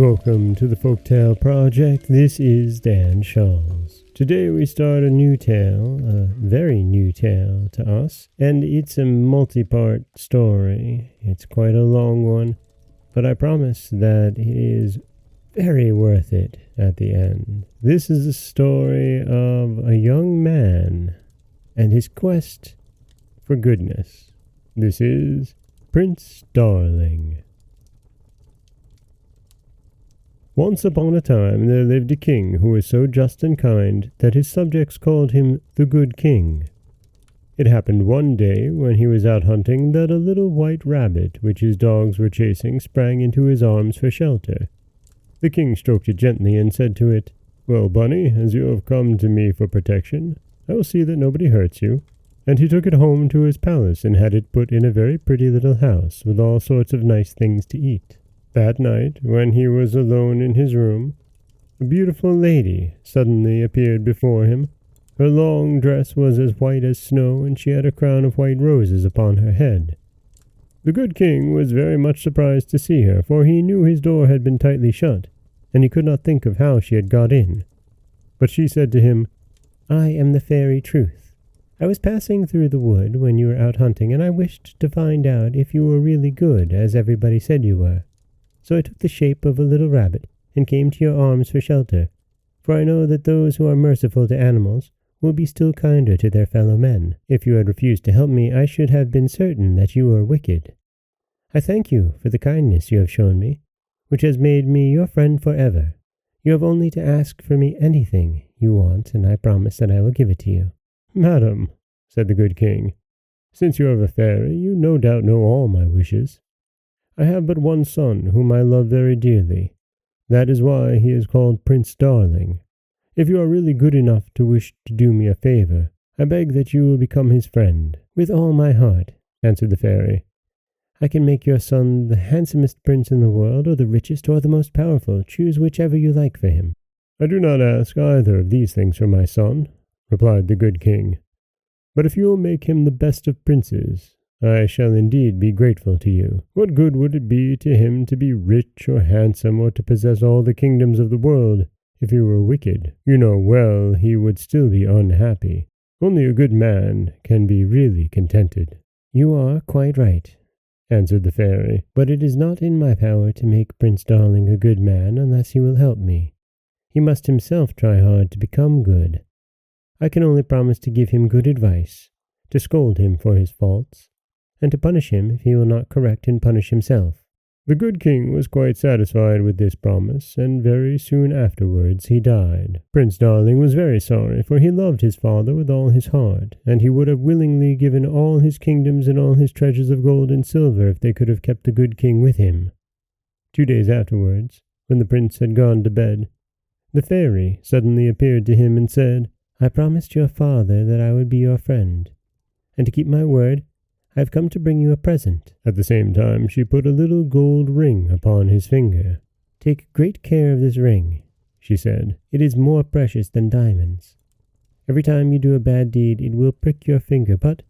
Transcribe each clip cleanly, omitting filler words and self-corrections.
Welcome to the Folktale Project. This is Dan Scholz. Today we start a new tale, a very new tale to us, and it's a multi-part story. It's quite a long one, but I promise that it is very worth it at the end. This is the story of a young man and his quest for goodness. This is Prince Darling. Once upon a time there lived a king who was so just and kind that his subjects called him the Good King. It happened one day when he was out hunting that a little white rabbit, which his dogs were chasing, sprang into his arms for shelter. The king stroked it gently and said to it, "Well, Bunny, as you have come to me for protection, I will see that nobody hurts you." And he took it home to his palace and had it put in a very pretty little house with all sorts of nice things to eat. That night, when he was alone in his room, a beautiful lady suddenly appeared before him. Her long dress was as white as snow, and she had a crown of white roses upon her head. The good king was very much surprised to see her, for he knew his door had been tightly shut, and he could not think of how she had got in. But she said to him, "I am the fairy Truth. I was passing through the wood when you were out hunting, and I wished to find out if you were really good, as everybody said you were. So I took the shape of a little rabbit and came to your arms for shelter, for I know that those who are merciful to animals will be still kinder to their fellow men. If you had refused to help me, I should have been certain that you were wicked. I thank you for the kindness you have shown me, which has made me your friend forever. You have only to ask for me anything you want, and I promise that I will give it to you." "Madam," said the good king, "since you are a fairy, you no doubt know all my wishes. I have but one son, whom I love very dearly. That is why he is called Prince Darling. If you are really good enough to wish to do me a favor, I beg that you will become his friend." "With all my heart," answered the fairy. "I can make your son the handsomest prince in the world, or the richest, or the most powerful. Choose whichever you like for him." "I do not ask either of these things for my son," replied the good king. "But if you will make him the best of princes, I shall indeed be grateful to you. What good would it be to him to be rich or handsome, or to possess all the kingdoms of the world, if he were wicked? You know well he would still be unhappy. Only a good man can be really contented." "You are quite right," answered the fairy, "but it is not in my power to make Prince Darling a good man unless he will help me. He must himself try hard to become good. I can only promise to give him good advice, to scold him for his faults, and to punish him if he will not correct and punish himself." The good king was quite satisfied with this promise, and very soon afterwards he died. Prince Darling was very sorry, for he loved his father with all his heart, and he would have willingly given all his kingdoms and all his treasures of gold and silver if they could have kept the good king with him. 2 days afterwards, when the prince had gone to bed, the fairy suddenly appeared to him and said, "I promised your father that I would be your friend, and to keep my word, I have come to bring you a present." At the same time she put a little gold ring upon his finger. "Take great care of this ring," she said. "It is more precious than diamonds. Every time you do a bad deed it will prick your finger, but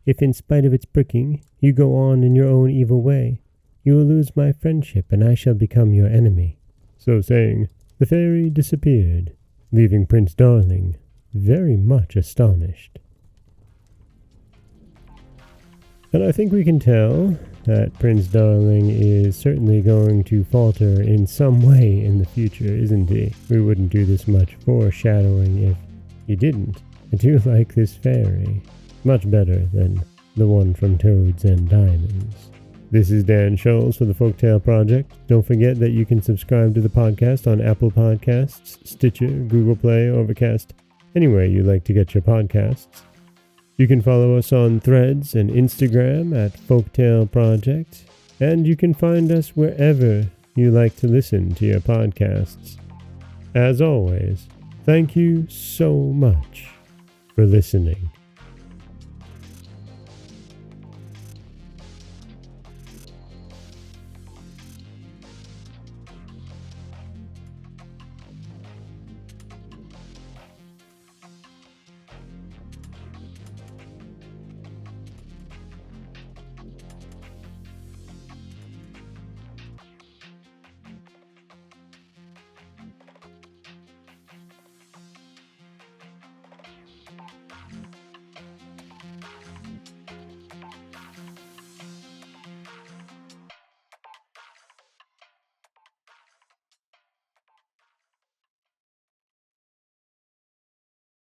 if in spite of its pricking you go on in your own evil way, you will lose my friendship and I shall become your enemy." So saying, the fairy disappeared, leaving Prince Darling very much astonished. And I think we can tell that Prince Darling is certainly going to falter in some way in the future, isn't he? We wouldn't do this much foreshadowing if he didn't. I do like this fairy. Much better than the one from Toads and Diamonds. This is Dan Scholz for the Folktale Project. Don't forget that you can subscribe to the podcast on Apple Podcasts, Stitcher, Google Play, Overcast, anywhere you like to get your podcasts. You can follow us on Threads and Instagram at Folktale Project, and you can find us wherever you like to listen to your podcasts. As always, thank you so much for listening.